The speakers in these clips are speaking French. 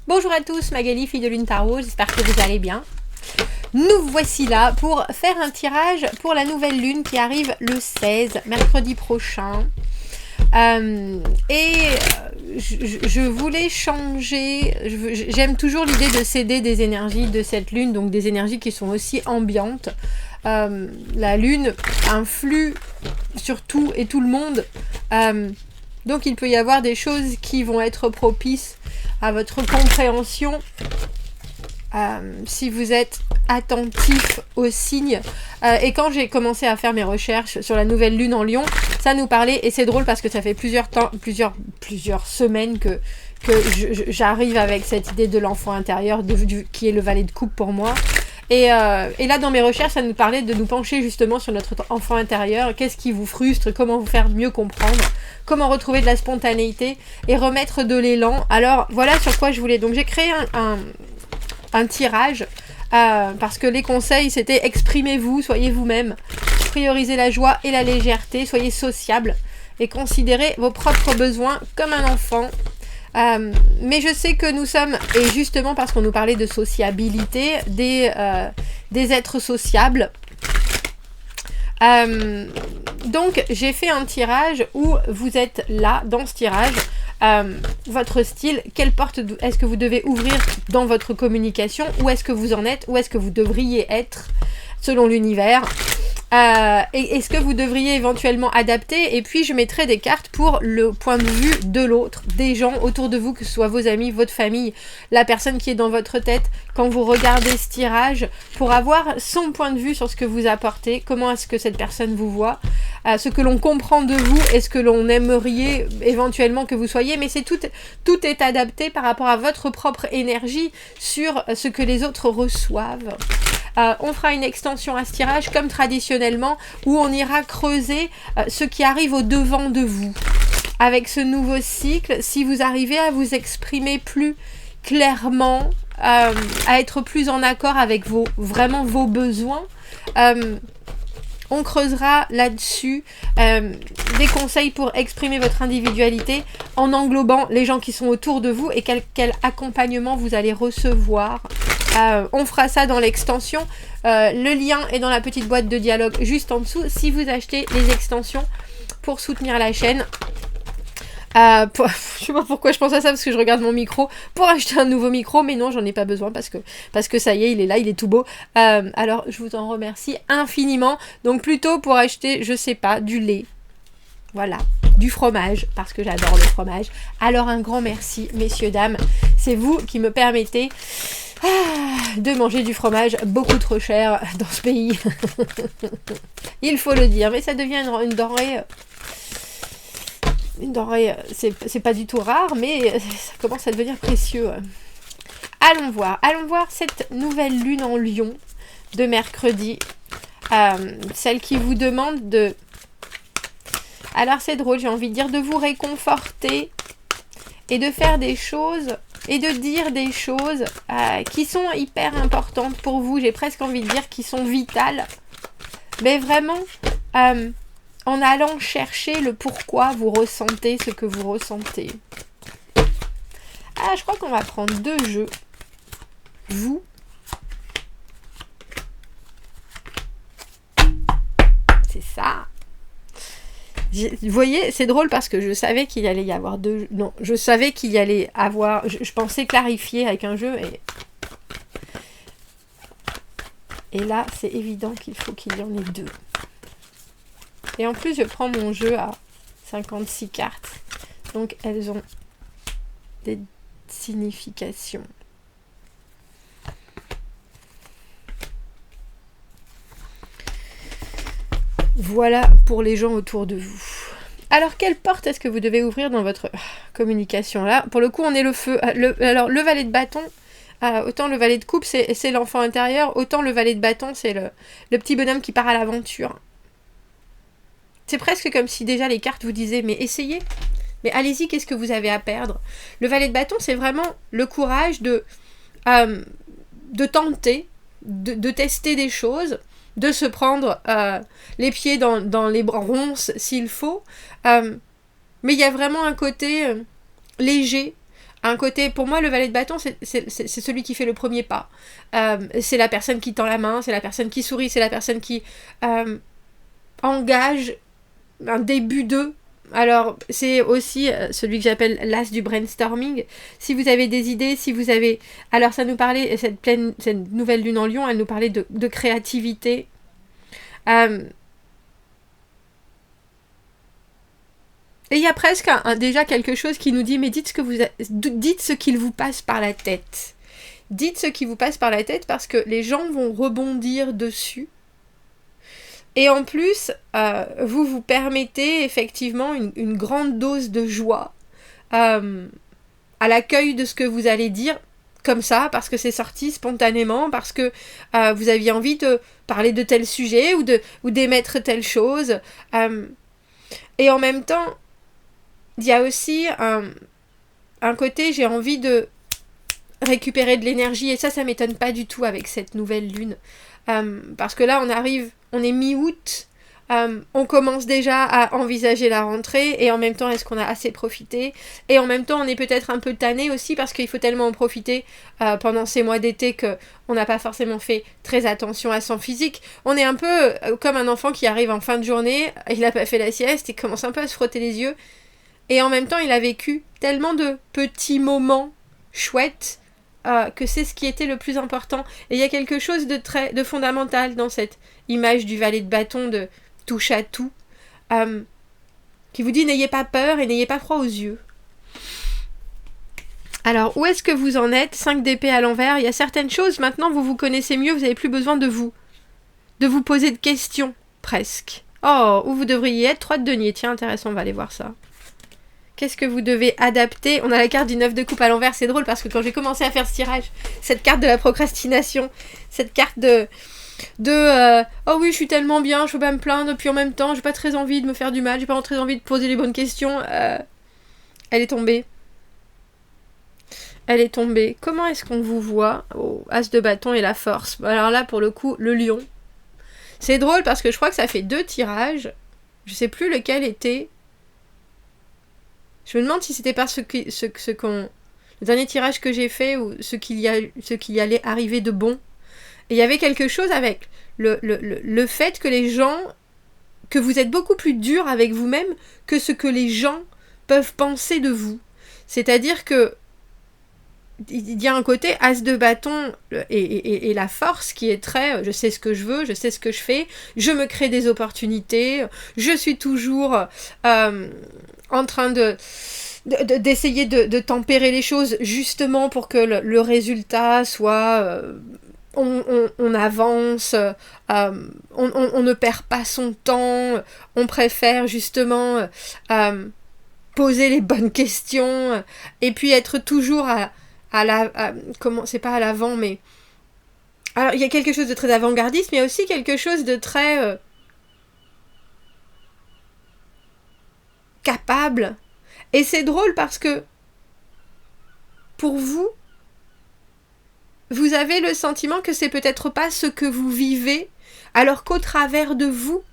Bonjour à tous, Magali, fille de Lune Tarot, j'espère que vous allez bien. Nous voici là pour faire un tirage pour la nouvelle lune qui arrive le 16, mercredi prochain. Je voulais changer, j'aime toujours l'idée de céder des énergies de cette lune, donc des énergies qui sont aussi ambiantes. La lune influe sur tout et tout le monde, donc il peut y avoir des choses qui vont être propices à votre compréhension si vous êtes attentif aux signes. Et quand j'ai commencé à faire mes recherches sur la nouvelle lune en Lion, ça nous parlait, et c'est drôle parce que ça fait plusieurs semaines que j'arrive avec cette idée de l'enfant intérieur qui est le valet de coupe pour moi. Et là, dans mes recherches, ça nous parlait de nous pencher justement sur notre enfant intérieur. Qu'est-ce qui vous frustre? Comment vous faire mieux comprendre? Comment retrouver de la spontanéité et remettre de l'élan? Alors, voilà sur quoi je voulais. Donc, j'ai créé un tirage parce que les conseils, c'était exprimez-vous, soyez vous-même, priorisez la joie et la légèreté, soyez sociable et considérez vos propres besoins comme un enfant. Mais je sais que nous sommes, et justement parce qu'on nous parlait de sociabilité, des êtres sociables. Donc j'ai fait un tirage où vous êtes là, dans ce tirage, votre style, quelle porte est-ce que vous devez ouvrir dans votre communication, où est-ce que vous en êtes, où est-ce que vous devriez être selon l'univers. Et est-ce que vous devriez éventuellement adapter? Et puis je mettrai des cartes pour le point de vue de l'autre, des gens autour de vous, que ce soit vos amis, votre famille, la personne qui est dans votre tête, quand vous regardez ce tirage, pour avoir son point de vue sur ce que vous apportez, comment est-ce que cette personne vous voit, ce que l'on comprend de vous et ce que l'on aimerait éventuellement que vous soyez, mais c'est tout est adapté par rapport à votre propre énergie sur ce que les autres reçoivent. On fera une extension à ce tirage comme traditionnellement, où on ira creuser ce qui arrive au devant de vous. Avec ce nouveau cycle, si vous arrivez à vous exprimer plus clairement, à être plus en accord avec vraiment vos besoins, on creusera là-dessus des conseils pour exprimer votre individualité en englobant les gens qui sont autour de vous et quel accompagnement vous allez recevoir. On fera ça dans l'extension. Le lien est dans la petite boîte de dialogue juste en dessous. Si vous achetez les extensions pour soutenir la chaîne, je sais pas pourquoi je pense à ça, parce que je regarde mon micro pour acheter un nouveau micro, mais non, j'en ai pas besoin parce que ça y est, il est là, il est tout beau. Alors je vous en remercie infiniment. Donc plutôt pour acheter, je sais pas, du lait, voilà, du fromage, parce que j'adore le fromage. Alors un grand merci, messieurs, dames, c'est vous qui me permettez de manger du fromage beaucoup trop cher dans ce pays. Il faut le dire, mais ça devient une denrée. Une denrée, c'est pas du tout rare, mais ça commence à devenir précieux. Allons voir cette nouvelle lune en Lion de mercredi. Celle qui vous demande de... Alors c'est drôle, j'ai envie de dire de vous réconforter et de faire des choses et de dire des choses qui sont hyper importantes pour vous. J'ai presque envie de dire qui sont vitales. Mais vraiment... en allant chercher le pourquoi vous ressentez ce que vous ressentez. Je crois qu'on va prendre 2 jeux. Vous. C'est ça. Vous voyez, c'est drôle parce que je savais qu'il allait y avoir 2... Non, je savais qu'il y allait avoir... Je pensais clarifier avec un jeu et là, c'est évident qu'il faut qu'il y en ait 2. Et en plus, je prends mon jeu à 56 cartes. Donc, elles ont des significations. Voilà pour les gens autour de vous. Alors, quelle porte est-ce que vous devez ouvrir dans votre communication? Là, pour le coup, on est le feu. Alors, le valet de bâton, autant le valet de coupe, c'est l'enfant intérieur, autant le valet de bâton, c'est le petit bonhomme qui part à l'aventure. C'est presque comme si déjà les cartes vous disaient « mais essayez, mais allez-y, qu'est-ce que vous avez à perdre ?» Le valet de bâton, c'est vraiment le courage de tenter, de tester des choses, de se prendre les pieds dans les ronces s'il faut. Mais il y a vraiment un côté léger, un côté, pour moi, le valet de bâton, c'est celui qui fait le premier pas. C'est la personne qui tend la main, c'est la personne qui sourit, c'est la personne qui engage un début de... Alors, c'est aussi celui que j'appelle l'as du brainstorming. Si vous avez des idées, si vous avez... Alors, ça nous parlait, cette nouvelle lune en Lion, elle nous parlait de créativité. Et il y a presque déjà quelque chose qui nous dit, mais dites ce qu'il vous passe par la tête. Dites ce qui vous passe par la tête parce que les gens vont rebondir dessus. Et en plus, vous permettez effectivement une grande dose de joie à l'accueil de ce que vous allez dire, comme ça, parce que c'est sorti spontanément, parce que vous aviez envie de parler de tel sujet ou d'émettre telle chose. Et en même temps, il y a aussi un côté, j'ai envie de récupérer de l'énergie, et ça m'étonne pas du tout avec cette nouvelle lune. Parce que là, on est mi-août, on commence déjà à envisager la rentrée, et en même temps, est-ce qu'on a assez profité? Et en même temps, on est peut-être un peu tanné aussi, parce qu'il faut tellement en profiter pendant ces mois d'été qu'on n'a pas forcément fait très attention à son physique. On est un peu comme un enfant qui arrive en fin de journée, il n'a pas fait la sieste, il commence un peu à se frotter les yeux, et en même temps, il a vécu tellement de petits moments chouettes, que c'est ce qui était le plus important. Et il y a quelque chose de fondamental dans cette image du valet de bâton de touche à tout, qui vous dit n'ayez pas peur et n'ayez pas froid aux yeux. Alors, où est-ce que vous en êtes? 5 d'épée à l'envers. Il y a certaines choses, maintenant vous vous connaissez mieux, vous n'avez plus besoin de vous poser de questions, presque. Oh, où vous devriez être? 3 de denier, tiens, intéressant, on va aller voir ça. Qu'est-ce que vous devez adapter? On a la carte du 9 de coupe à l'envers, c'est drôle parce que quand j'ai commencé à faire ce tirage, cette carte de la procrastination, cette carte oh oui, je suis tellement bien, je peux pas me plaindre, puis en même temps, j'ai pas très envie de me faire du mal, j'ai pas très envie de poser les bonnes questions. Elle est tombée. Elle est tombée. Comment est-ce qu'on vous voit? Oh, As de bâton et la force. Alors là, pour le coup, le lion. C'est drôle parce que je crois que ça fait 2 tirages. Je sais plus lequel était... Je me demande si c'était parce que le dernier tirage que j'ai fait ou ce qui allait arriver de bon. Et il y avait quelque chose avec le fait que les gens, que vous êtes beaucoup plus dur avec vous-même que ce que les gens peuvent penser de vous. C'est-à-dire que il y a un côté as de bâton et la force qui est très je sais ce que je veux, je sais ce que je fais, je me crée des opportunités, je suis toujours en train d'essayer de tempérer les choses justement pour que le résultat soit on avance, on ne perd pas son temps, on préfère justement poser les bonnes questions et puis être toujours comment, c'est pas à l'avant, mais alors il y a quelque chose de très avant-gardiste, mais il y a aussi quelque chose de très capable. Et c'est drôle parce que pour vous avez le sentiment que c'est peut-être pas ce que vous vivez, alors qu'au travers de vous,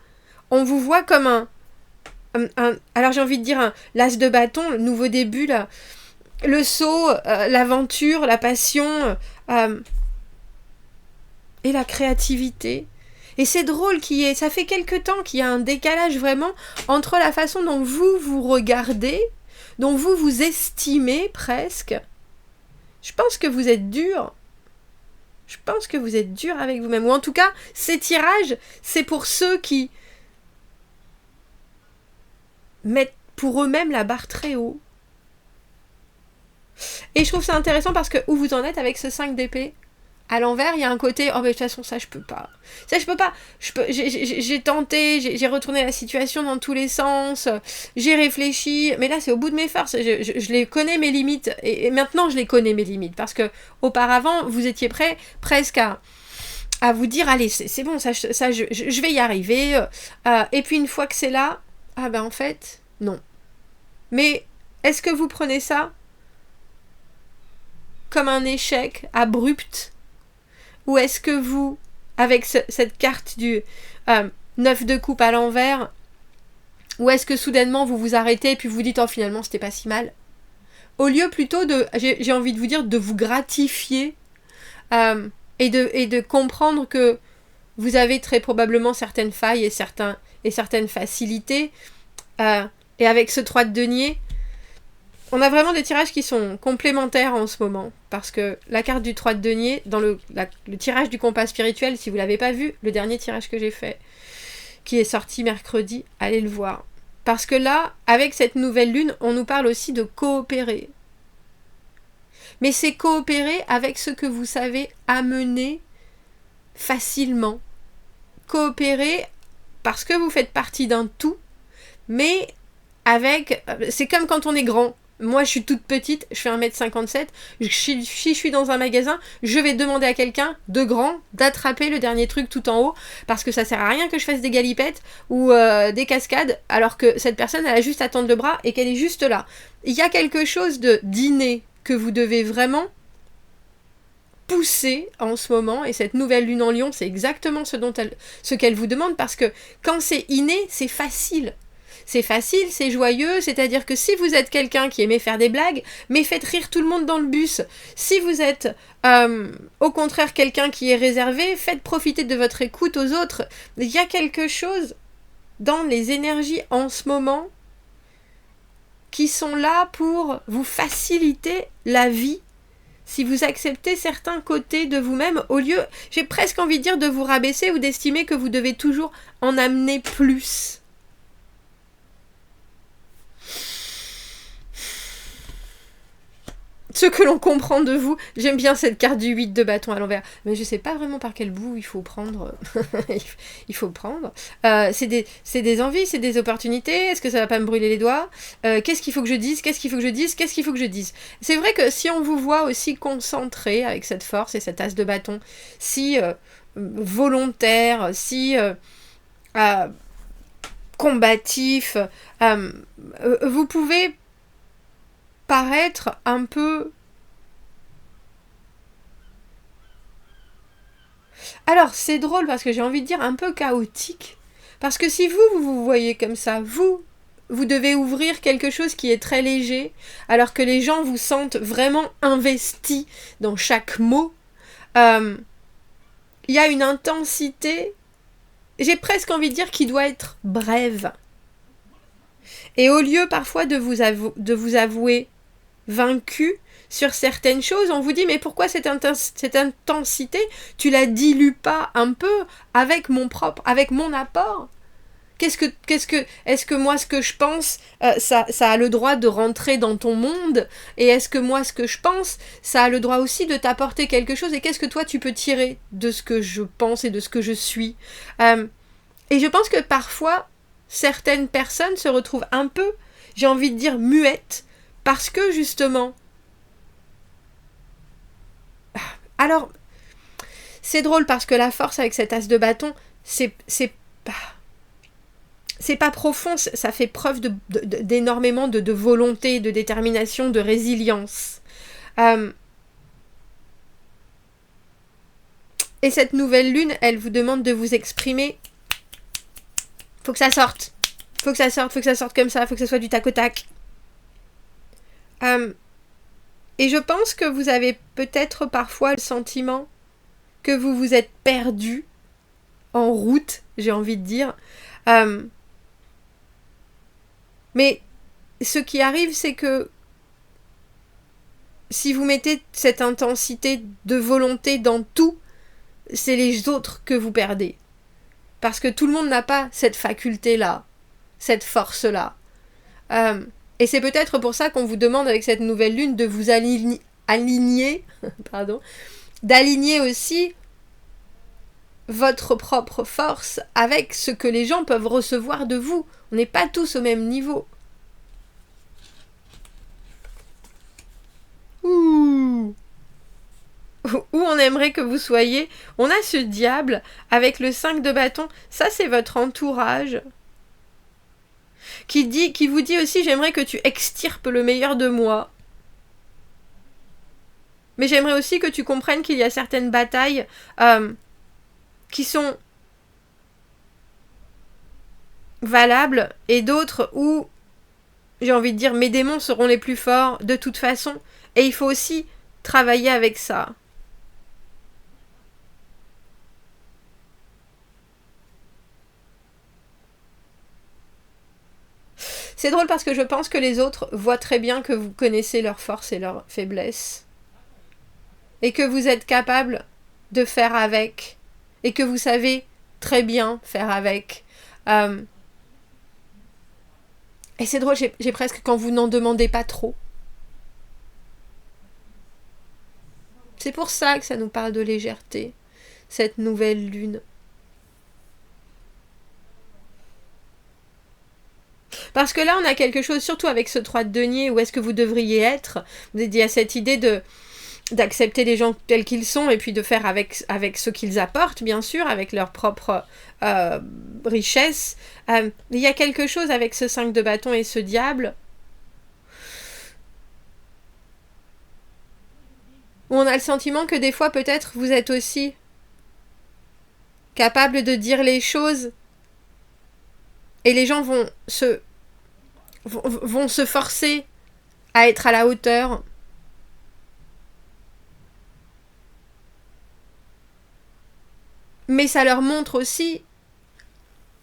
on vous voit comme alors j'ai envie de dire l'as de bâton, le nouveau début là, le saut, l'aventure, la passion et la créativité. Et c'est drôle ça fait quelque temps qu'il y a un décalage vraiment entre la façon dont vous regardez, dont vous estimez presque. Je pense que vous êtes dur. Je pense que vous êtes dur avec vous-même. Ou en tout cas, ces tirages, c'est pour ceux qui mettent pour eux-mêmes la barre très haut. Et je trouve ça intéressant parce que où vous en êtes avec ce 5 d'épée à l'envers, il y a un côté, oh mais de toute façon ça je peux pas. Ça je peux pas. J'ai tenté, j'ai retourné la situation dans tous les sens, j'ai réfléchi, mais là c'est au bout de mes forces. Je les connais mes limites et maintenant je les connais mes limites parce que auparavant vous étiez prêts presque à vous dire allez c'est bon ça je vais y arriver. Et puis une fois que c'est là, ah ben en fait non. Mais est-ce que vous prenez ça comme un échec abrupt? Ou est-ce que vous, avec cette carte du 9 de coupe à l'envers, ou est-ce que soudainement vous vous arrêtez et puis vous dites oh finalement c'était pas si mal? au lieu plutôt de, j'ai envie de vous dire, de vous gratifier et de comprendre que vous avez très probablement certaines failles et certaines facilités. Et avec ce 3 de denier, on a vraiment des tirages qui sont complémentaires en ce moment. Parce que la carte du 3 de denier, dans le tirage du compas spirituel, si vous ne l'avez pas vu, le dernier tirage que j'ai fait, qui est sorti mercredi, allez le voir. Parce que là, avec cette nouvelle lune, on nous parle aussi de coopérer. Mais c'est coopérer avec ce que vous savez amener facilement. Coopérer parce que vous faites partie d'un tout, mais avec... C'est comme quand on est grand. Moi, je suis toute petite, je fais 1m57. Si je suis dans un magasin, je vais demander à quelqu'un de grand d'attraper le dernier truc tout en haut, parce que ça sert à rien que je fasse des galipettes ou des cascades, alors que cette personne, elle a juste à tendre le bras et qu'elle est juste là. Il y a quelque chose d'inné que vous devez vraiment pousser en ce moment, et cette nouvelle lune en Lion, c'est exactement ce qu'elle vous demande, parce que quand c'est inné, c'est facile. C'est facile, c'est joyeux, c'est-à-dire que si vous êtes quelqu'un qui aimait faire des blagues, mais faites rire tout le monde dans le bus. Si vous êtes au contraire quelqu'un qui est réservé, faites profiter de votre écoute aux autres. Il y a quelque chose dans les énergies en ce moment qui sont là pour vous faciliter la vie. Si vous acceptez certains côtés de vous-même, au lieu, j'ai presque envie de dire, de vous rabaisser ou d'estimer que vous devez toujours en amener plus. Ce que l'on comprend de vous, j'aime bien cette carte du 8 de bâton à l'envers, mais je sais pas vraiment par quel bout il faut prendre. Il faut prendre. C'est des envies, c'est des opportunités. Est-ce que ça va pas me brûler les doigts? Qu'est-ce qu'il faut que je dise? Qu'est-ce qu'il faut que je dise? Qu'est-ce qu'il faut que je dise? C'est vrai que si on vous voit aussi concentré avec cette force et cet as de bâton, si volontaire, si combatif, vous pouvez paraître un peu... Alors, c'est drôle parce que j'ai envie de dire un peu chaotique. Parce que si vous voyez comme ça, vous devez ouvrir quelque chose qui est très léger, alors que les gens vous sentent vraiment investis dans chaque mot. Il y a une intensité, j'ai presque envie de dire, qui doit être brève. Et au lieu parfois de vous avouer vaincu sur certaines choses, on vous dit mais pourquoi cette intensité, tu la dilues pas un peu avec mon apport? Est-ce que moi ce que je pense, ça a le droit de rentrer dans ton monde, et est-ce que moi ce que je pense, ça a le droit aussi de t'apporter quelque chose, et qu'est-ce que toi tu peux tirer de ce que je pense et de ce que je suis? Et je pense que parfois certaines personnes se retrouvent un peu, j'ai envie de dire, muettes, parce que justement... Alors, c'est drôle parce que la force avec cet as de bâton, c'est pas profond, ça fait preuve d'énormément de volonté, de détermination, de résilience. Et cette nouvelle lune, elle vous demande de vous exprimer. Faut que ça sorte. Faut que ça sorte comme ça, faut que ça soit du tac au tac. Et je pense que vous avez peut-être parfois le sentiment que vous vous êtes perdu en route, j'ai envie de dire. Mais ce qui arrive, c'est que si vous mettez cette intensité de volonté dans tout, c'est les autres que vous perdez. Parce que tout le monde n'a pas cette faculté-là, cette force-là. Et c'est peut-être pour ça qu'on vous demande avec cette nouvelle lune de vous aligner, d'aligner aussi votre propre force avec ce que les gens peuvent recevoir de vous. On n'est pas tous au même niveau. Ouh. Où on aimerait que vous soyez. On a ce diable avec le 5 de bâton. Ça, c'est votre entourage. Qui vous dit aussi, j'aimerais que tu extirpes le meilleur de moi. Mais j'aimerais aussi que tu comprennes qu'il y a certaines batailles qui sont valables et d'autres où j'ai envie de dire, mes démons seront les plus forts de toute façon. Et il faut aussi travailler avec ça. C'est drôle parce que je pense que les autres voient très bien que vous connaissez leurs forces et leurs faiblesses. Et que vous êtes capable de faire avec. Et que vous savez très bien faire avec. Et c'est drôle, j'ai presque quand vous n'en demandez pas trop. C'est pour ça que ça nous parle de légèreté, cette nouvelle lune. Parce que là, on a quelque chose, surtout avec ce 3 de denier, où est-ce que vous devriez être. Il y a cette idée d'accepter les gens tels qu'ils sont et puis de faire avec ce qu'ils apportent, bien sûr, avec leur propre richesse. Il y a quelque chose avec ce 5 de bâton et ce diable où on a le sentiment que des fois, peut-être, vous êtes aussi capable de dire les choses et les gens vont se forcer à être à la hauteur. Mais ça leur montre aussi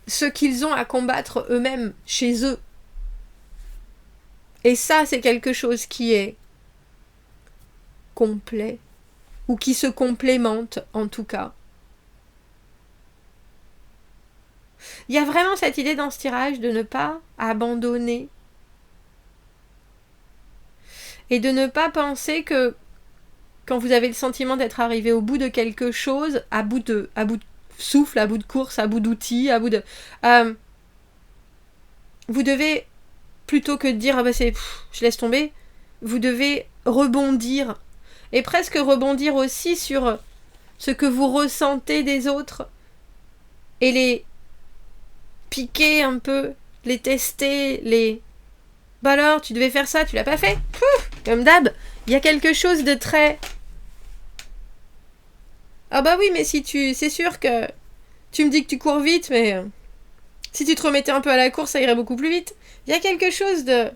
ce qu'ils ont à combattre eux-mêmes, chez eux. Et ça, c'est quelque chose qui est complet, ou qui se complémente, en tout cas. Il y a vraiment cette idée dans ce tirage de ne pas abandonner et de ne pas penser que quand vous avez le sentiment d'être arrivé au bout de quelque chose, à bout de souffle, à bout de course, à bout d'outils, à bout de... vous devez, plutôt que de dire je laisse tomber, vous devez rebondir. Et presque rebondir aussi sur ce que vous ressentez des autres. Et les piquer un peu, les tester, les... Bah alors, tu devais faire ça, tu l'as pas fait ? Comme d'hab, il y a quelque chose de très... Ah bah oui, mais si tu... C'est sûr que... Tu me dis que tu cours vite, mais... Si tu te remettais un peu à la course, ça irait beaucoup plus vite. Il y a quelque chose de...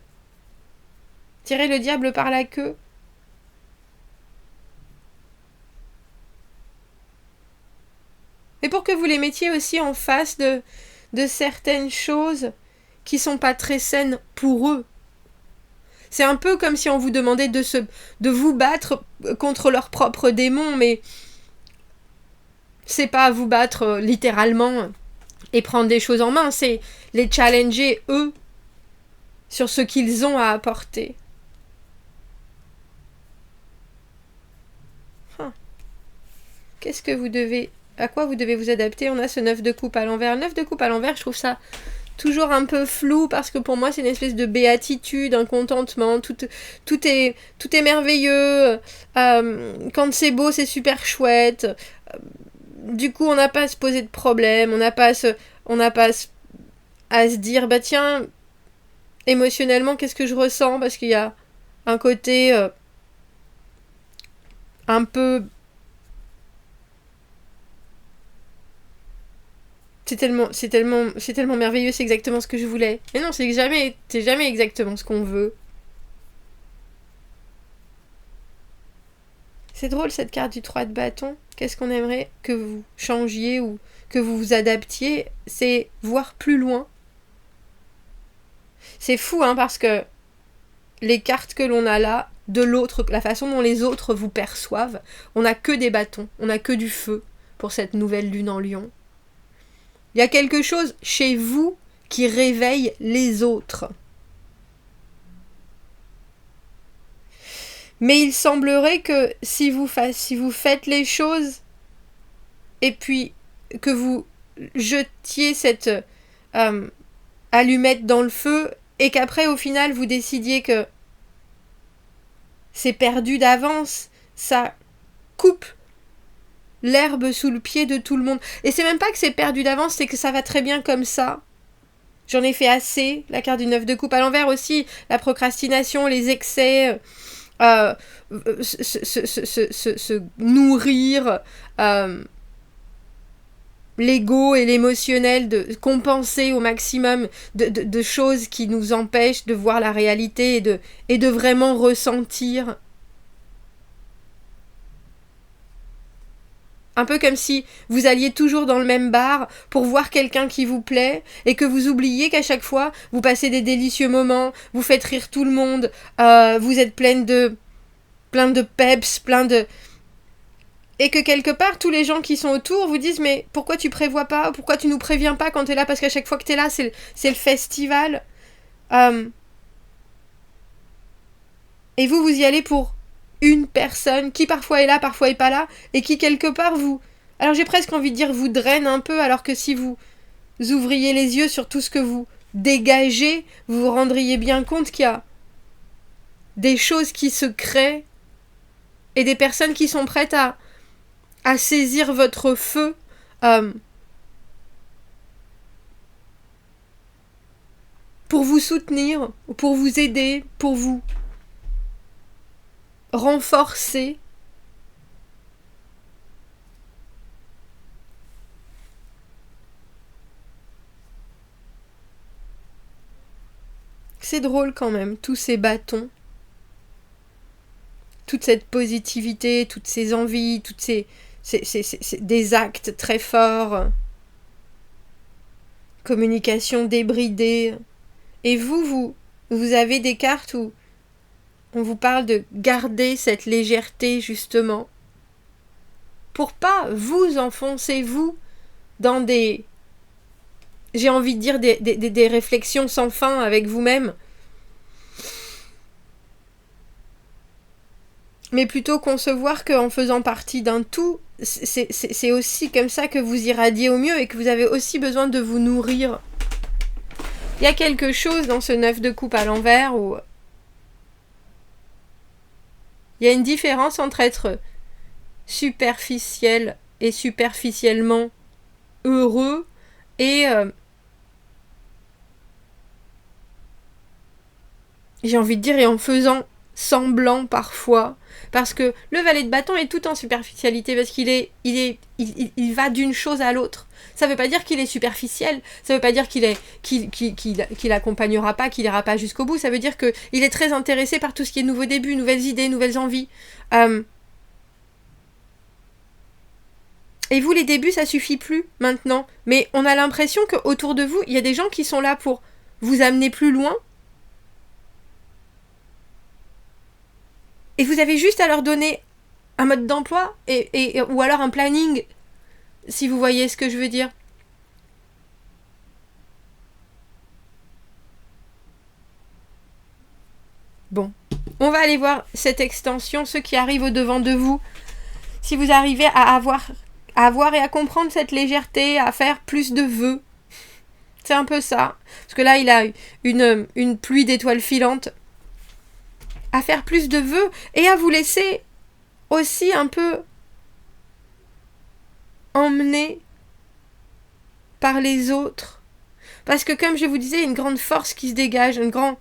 Tirer le diable par la queue. Et pour que vous les mettiez aussi en face de certaines choses qui sont pas très saines pour eux. C'est un peu comme si on vous demandait de vous battre contre leurs propres démons, mais c'est pas vous battre littéralement et prendre des choses en main, c'est les challenger eux sur ce qu'ils ont à apporter. Qu'est-ce que vous devez... À quoi vous devez vous adapter ? On a ce 9 de coupe à l'envers. Le 9 de coupe à l'envers, je trouve ça toujours un peu flou parce que pour moi, c'est une espèce de béatitude, un contentement. Tout est merveilleux. Quand c'est beau, c'est super chouette. Du coup, on n'a pas à se poser de problème. On n'a pas à se dire, bah tiens, émotionnellement, qu'est-ce que je ressens ? Parce qu'il y a un côté un peu... C'est tellement merveilleux, c'est exactement ce que je voulais. Mais non, c'est jamais exactement ce qu'on veut. C'est drôle cette carte du 3 de bâton. Qu'est-ce qu'on aimerait que vous changiez ou que vous vous adaptiez ? C'est voir plus loin. C'est fou, hein, parce que les cartes que l'on a là, de l'autre, la façon dont les autres vous perçoivent, on n'a que des bâtons, on n'a que du feu pour cette nouvelle lune en Lion. Il y a quelque chose chez vous qui réveille les autres. Mais il semblerait que si vous faites les choses et puis que vous jetiez cette allumette dans le feu et qu'après au final vous décidiez que c'est perdu d'avance, ça coupe l'herbe sous le pied de tout le monde. Et c'est même pas que c'est perdu d'avance, c'est que ça va très bien comme ça. J'en ai fait assez. La carte du 9 de coupe à l'envers aussi. La procrastination, les excès, se nourrir. l'ego et l'émotionnel, de compenser au maximum de choses qui nous empêchent de voir la réalité et de vraiment ressentir. Un peu comme si vous alliez toujours dans le même bar pour voir quelqu'un qui vous plaît et que vous oubliez qu'à chaque fois, vous passez des délicieux moments, vous faites rire tout le monde, vous êtes plein de peps, Et que quelque part, tous les gens qui sont autour vous disent « Mais pourquoi tu prévois pas ? Pourquoi tu nous préviens pas quand t'es là ? Parce qu'à chaque fois que t'es là, c'est le festival. Et vous y allez pour une personne qui parfois est là, parfois est pas là, et qui quelque part vous... Alors j'ai presque envie de dire vous draine un peu, alors que si vous ouvriez les yeux sur tout ce que vous dégagez, vous vous rendriez bien compte qu'il y a des choses qui se créent et des personnes qui sont prêtes à saisir votre feu pour vous soutenir, pour vous aider, pour vous renforcer. C'est drôle quand même, tous ces bâtons, toute cette positivité, toutes ces envies, toutes ces des actes très forts, communication débridée. Et vous avez des cartes où on vous parle de garder cette légèreté, justement, pour pas vous enfoncer, vous, dans des... J'ai envie de dire des réflexions sans fin avec vous-même. Mais plutôt concevoir qu'en faisant partie d'un tout, c'est aussi comme ça que vous irradiez au mieux et que vous avez aussi besoin de vous nourrir. Il y a quelque chose dans ce 9 de coupe à l'envers où il y a une différence entre être superficiel et superficiellement heureux et j'ai envie de dire et en faisant semblant parfois, parce que le valet de bâton est tout en superficialité, parce qu'il va d'une chose à l'autre. Ça veut pas dire qu'il est superficiel, ça veut pas dire qu'il accompagnera pas, qu'il ira pas jusqu'au bout, ça veut dire qu'il est très intéressé par tout ce qui est nouveaux débuts, nouvelles idées, nouvelles envies. Et vous, les débuts, ça suffit plus maintenant, mais on a l'impression qu'autour de vous, il y a des gens qui sont là pour vous amener plus loin. Et vous avez juste à leur donner un mode d'emploi ou alors un planning, si vous voyez ce que je veux dire. Bon, on va aller voir cette extension, ceux qui arrivent au-devant de vous. Si vous arrivez à avoir et à comprendre cette légèreté, à faire plus de vœux. C'est un peu ça. Parce que là, il a une pluie d'étoiles filantes. À faire plus de vœux et à vous laisser aussi un peu emmener par les autres. Parce que comme je vous disais, il y a une grande force qui se dégage, alors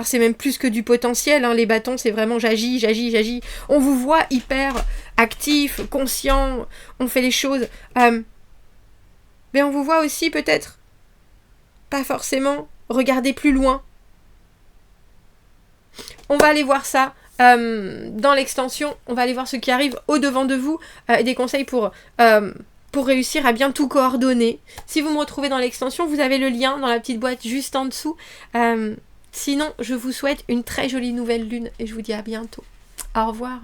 c'est même plus que du potentiel, hein, les bâtons, c'est vraiment j'agis. On vous voit hyper actif, conscient, on fait les choses. Mais on vous voit aussi peut-être pas forcément regarder plus loin. On va aller voir ça dans l'extension. On va aller voir ce qui arrive au-devant de vous. Des conseils pour réussir à bien tout coordonner. Si vous me retrouvez dans l'extension, vous avez le lien dans la petite boîte juste en dessous. Sinon, je vous souhaite une très jolie nouvelle lune et je vous dis à bientôt. Au revoir.